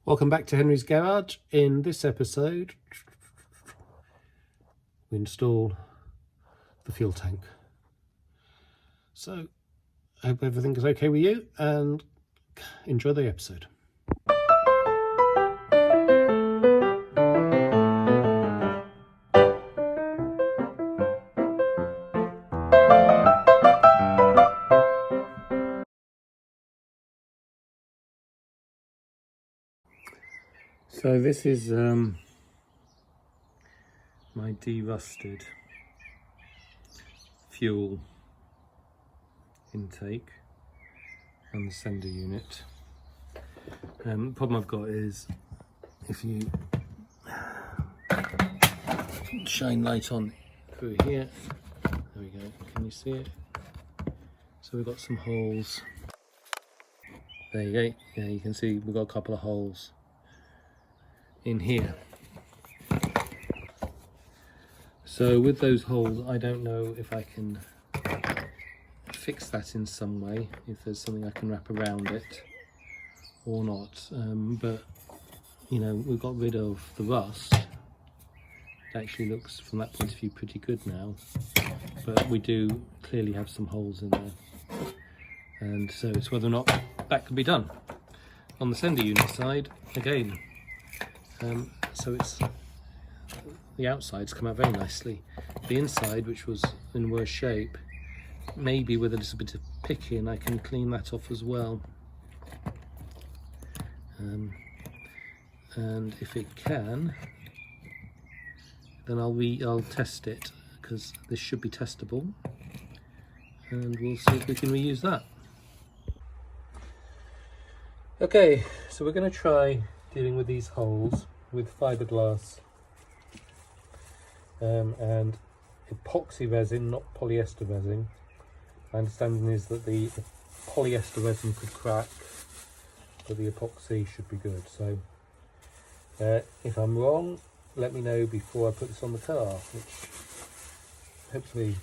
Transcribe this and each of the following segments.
Welcome back to Henry's Garage. In this episode, we install the fuel tank. So, I hope everything is okay with you and enjoy the episode. So this is my derusted fuel intake and the sender unit. The problem I've got is if you shine light on through here, there we go, can you see it? So we've got some holes. There you go, yeah, you can see we've got a couple of holes in here. So with those holes, I don't know if I can fix that in some way, if there's something I can wrap around it or not. But you know, we've got rid of the rust. It actually looks from that point of view pretty good now, but we do clearly have some holes in there, and so it's whether or not that can be done. On the sender unit side, again, so it's the outside's come out very nicely. The inside, which was in worse shape, maybe with a little bit of picking I can clean that off as well. And if it can, then I'll test it, because this should be testable, and we'll see if we can reuse that. Okay, so we're going to try dealing with these holes with fiberglass and epoxy resin, not polyester resin. My understanding is that the polyester resin could crack, but the epoxy should be good. So if I'm wrong, let me know before I put this on the car, which hopefully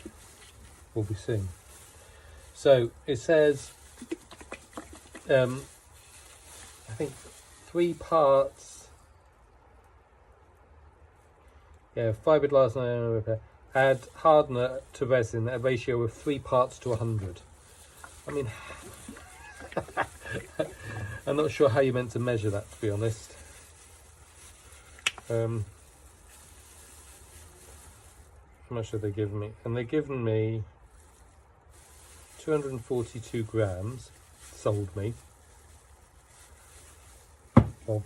will be soon. So it says, I think 3 parts. Yeah, fiberglass and repair. Add hardener to resin at a ratio of 3 parts to 100. I mean, I'm not sure how you're meant to measure that, to be honest. How much have they given me? And they've given me 242 grams, sold me, of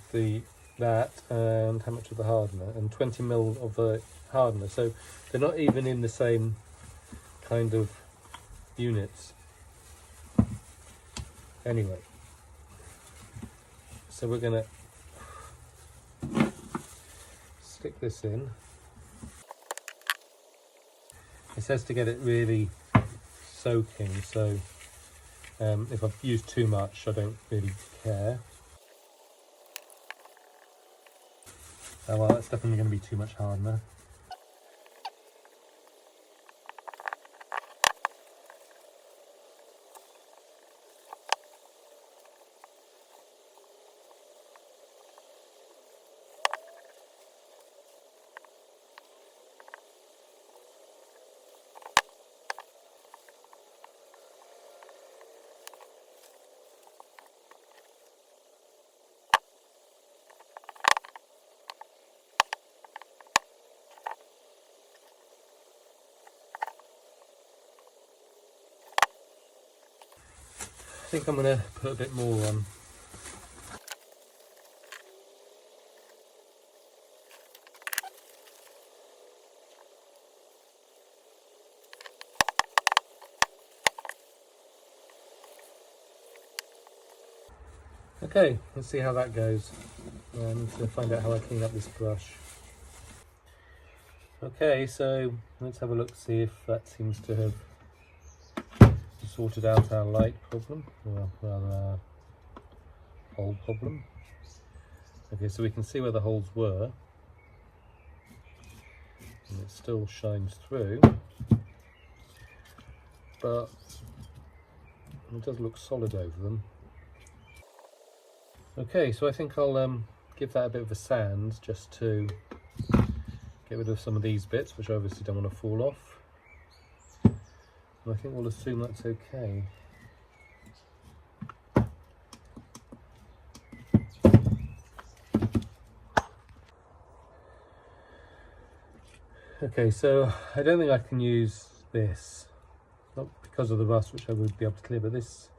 that, and how much of the hardener, and 20 mil of the hardener. So they're not even in the same kind of units. Anyway, so we're gonna stick this in. It says to get it really soaking, so if I've used too much, I don't really care. Oh well, that's definitely going to be too much hardener. I think I'm going to put a bit more on. Okay, let's see how that goes. I need to find out how I clean up this brush. Okay, so let's have a look, see if that seems to have sorted out our light problem, or our hole problem. Okay, so we can see where the holes were, and it still shines through, but it does look solid over them. Okay, so I think I'll give that a bit of a sand just to get rid of some of these bits, which I obviously don't want to fall off. And I think we'll assume that's okay. Okay, so I don't think I can use this, not because of the rust, which I would be able to clear, but this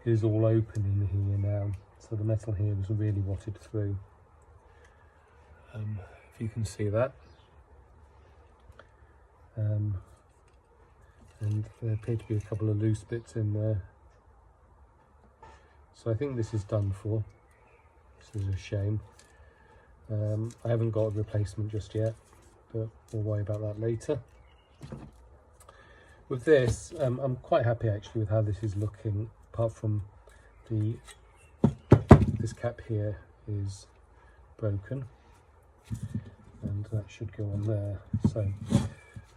is all open in here now, so the metal here is really rotted through. If you can see that. And there appear to be a couple of loose bits in there. So I think this is done for. This is a shame. I haven't got a replacement just yet, but we'll worry about that later. With this, I'm quite happy actually with how this is looking, apart from this cap here is broken, and that should go on there.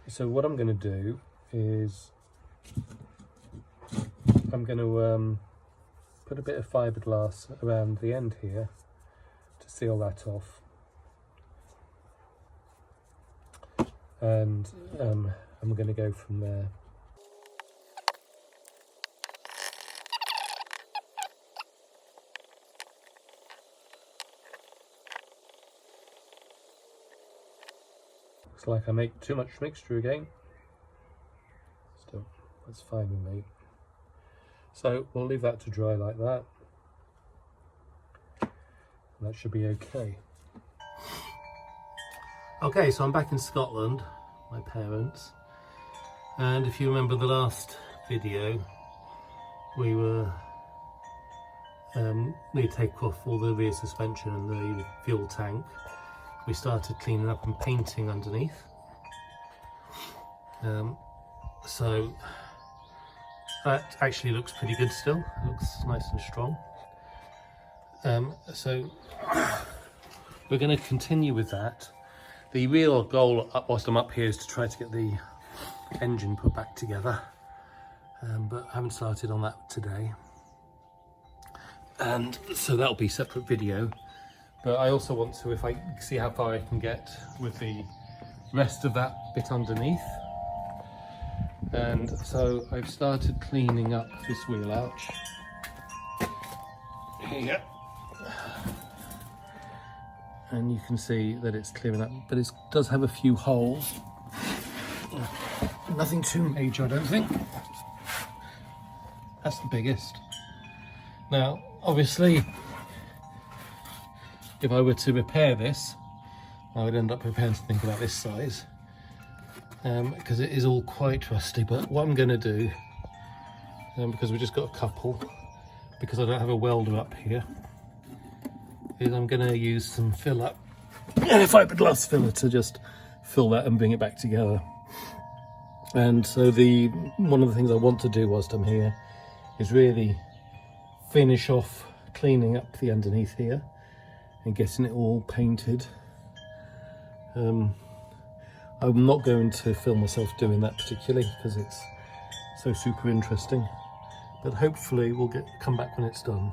So what I'm going to do is I'm going to put a bit of fiberglass around the end here to seal that off, and I'm going to go from there. Looks like I make too much mixture again. Still, that's fine with me. So we'll leave that to dry like that. That should be okay. Okay, so I'm back in Scotland, my parents, and if you remember the last video, we had to take off all the rear suspension and the fuel tank. We started cleaning up and painting underneath. So that actually looks pretty good still. It looks nice and strong. So we're going to continue with that. The real goal whilst I'm up here is to try to get the engine put back together, but I haven't started on that today, and so that'll be a separate video. But I also want to, if I see how far I can get with the rest of that bit underneath. And so I've started cleaning up this wheel arch here, and you can see that it's clearing up, but it does have a few holes. Nothing too major, I don't think. That's the biggest. Now, obviously, if I were to repair this, I would end up repairing something about this size, because it is all quite rusty. But what I'm going to do, because we've just got a couple, because I don't have a welder up here, is I'm going to use some filler, fiberglass filler, to just fill that and bring it back together. And so one of the things I want to do whilst I'm here is really finish off cleaning up the underneath here and getting it all painted. I'm not going to film myself doing that particularly because it's so super interesting, but hopefully we'll come back when it's done.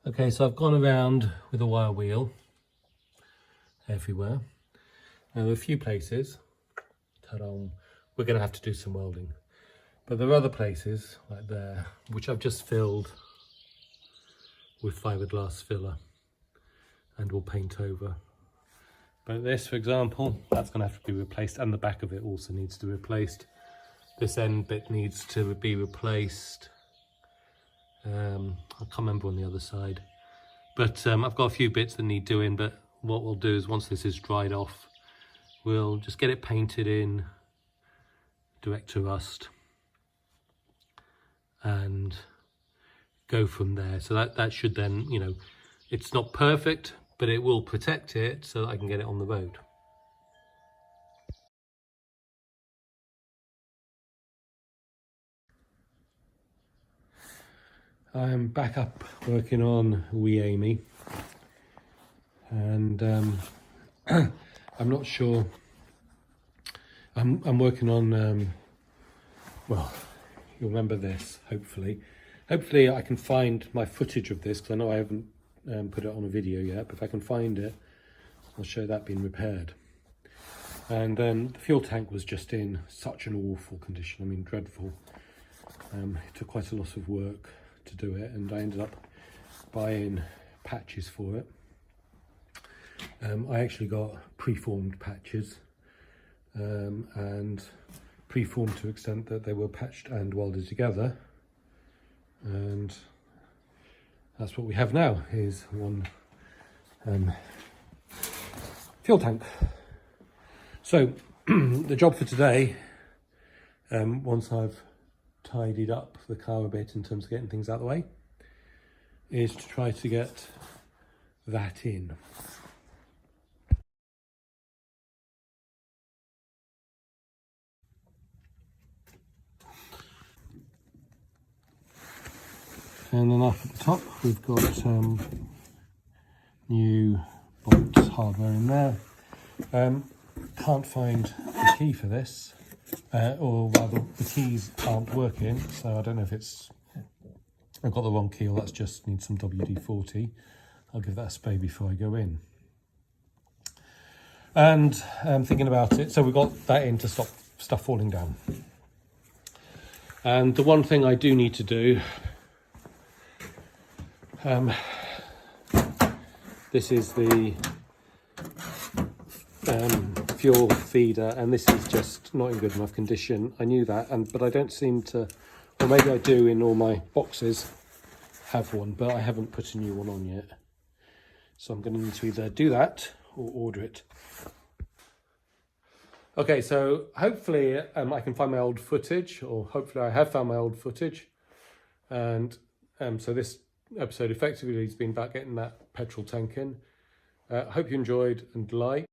Okay, so I've gone around with a wire wheel everywhere. Now there are a few places we're going to have to do some welding, but there are other places like there which I've just filled with fiberglass filler and will paint over. But this, for example, that's going to have to be replaced, and the back of it also needs to be replaced. This end bit needs to be replaced. I can't remember on the other side, but I've got a few bits that need doing. But what we'll do is, once this is dried off, we'll just get it painted in direct to rust and go from there. So that should then, you know, it's not perfect, but it will protect it so that I can get it on the road. I'm back up working on Wee Amy, and I'm not sure. I'm working on well, you'll remember this hopefully. hopefully I can find my footage of this, because I know I haven't put it on a video yet, but if I can find it, I'll show that being repaired. And then the fuel tank was just in such an awful condition, I mean dreadful. It took quite a lot of work to do it, and I ended up buying patches for it. I actually got preformed patches, and preformed to the extent that they were patched and welded together, and that's what we have now, is one fuel tank. So the job for today, once I've tidied up the car a bit in terms of getting things out of the way, is to try to get that in. And then up at the top we've got new bolts hardware in there. Can't find the key for this, or rather the keys aren't working, so I don't know if it's I've got the wrong key or that's just needs some WD-40. I'll give that a spray before I go in. And thinking about it, so we've got that in to stop stuff falling down. And the one thing I do need to do, this is the fuel feeder, and this is just not in good enough condition. I knew that, but I don't seem to, or maybe I do in all my boxes have one, but I haven't put a new one on yet. So I'm going to need to either do that or order it. Okay, so hopefully I can find my old footage, or hopefully I have found my old footage. And so this episode effectively has been about getting that petrol tank in. Hope you enjoyed and liked.